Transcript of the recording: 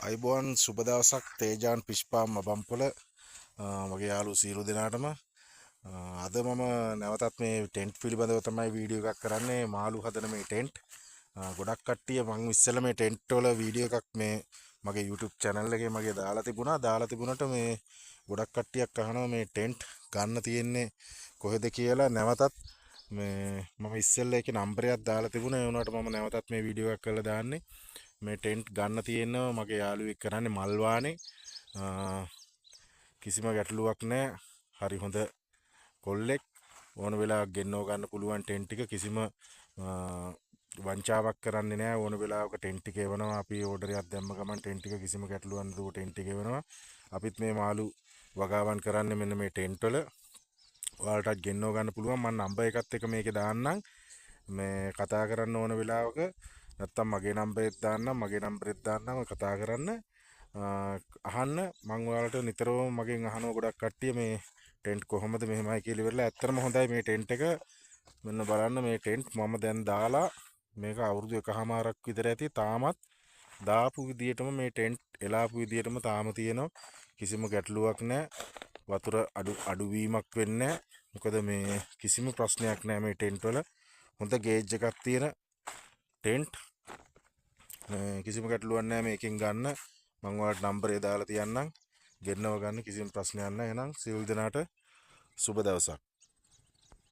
අයිබෝන් සුබ දවසක් තේජාන් පිෂ්පාම් මබම්පොල මගේ යාළු සියලු දෙනාටම අද මම නැවතත් මේ ටෙන්ට් පිළිබඳව තමයි වීඩියෝ එකක් කරන්නේ මාළු හදන මේ ටෙන්ට් ගොඩක් කට්ටිය මම ඉස්සෙල්ලා මේ ටෙන්ට් වල වීඩියෝ එකක් මේ මගේ YouTube channel එකේ මගේ දාලා තිබුණාට මේ ගොඩක් කට්ටියක් අහනවා මේ ටෙන්ට් ගන්න තියෙන්නේ කොහෙද කියලා නැවතත් මේ මම ඉස්සෙල්ලා ඒකේ නම්බරයක් දාලා තිබුණා ඒ වුණාට මම නැවතත් මේ වීඩියෝ එකක් කරලා දාන්නේ මේ ටෙන්ට් ගන්න තියෙනවා මගේ යාළුවෙක් කරන්නේ මල්වානේ කිසිම ගැටලුවක් නැහැ හරි හොඳ කොල්ලෙක් ඕන වෙලාවක ගෙන්නව ගන්න පුළුවන් ටෙන්ට් එක කිසිම වංචාවක් කරන්නේ නැහැ ඕන වෙලාවක ටෙන්ට් එක එවනවා අපි ඕඩර් එකක් දැම්ම ගමන් ටෙන්ට් එක කිසිම ගැටලුවක් නැතුව ටෙන්ට් එක එවනවා අපිත් මේ මාළු වගාවන් කරන්නේ මෙන්න මේ ටෙන්ට් වල ඔයාලටත් ගෙන්නව ගන්න පුළුවන් මම නම්බර් එකත් එක මේකේ දාන්නම් මේ කතා කරන්න ඕන වෙලාවක නැත්තම් මගේ නම්බරෙත් දාන්නම් මගේ නම්බරෙත් දාන්නම් කතා කරන්න අහන්න මම ඔයාලට නිතරම මගෙන් අහනවා ගොඩක් කට්ටිය මේ ටෙන්ට් කොහොමද මෙහෙමයි කියලා ඉවරලා ඇත්තටම හොඳයි මේ ටෙන්ට් එක මෙන්න බලන්න මේ ටෙන්ට් මම දැන් දාලා මේක අවුරුදු එකහමාරක් විතර ඇති තාමත් දාපු විදියටම මේ ටෙන්ට් එලාපු විදියටම තාම තියෙනවා කිසිම ගැටලුවක් නැහැ වතුර අඩුවීමක් වෙන්නේ නැහැ මොකද මේ කිසිම ප්‍රශ්නයක් නැහැ මේ ටෙන්ට් වල හොඳ ගේජ් එකක් තියෙන ටෙන්ට් කිසිම ගැටලුවක් නැහැ මේකෙන් ගන්න මම ඔයාලට නම්බරේ දාලා තියන්නම් ගෙන්නව ගන්න කිසිම ප්‍රශ්නයක් නැහැ එහෙනම් සියලු දෙනාට සුබ දවසක්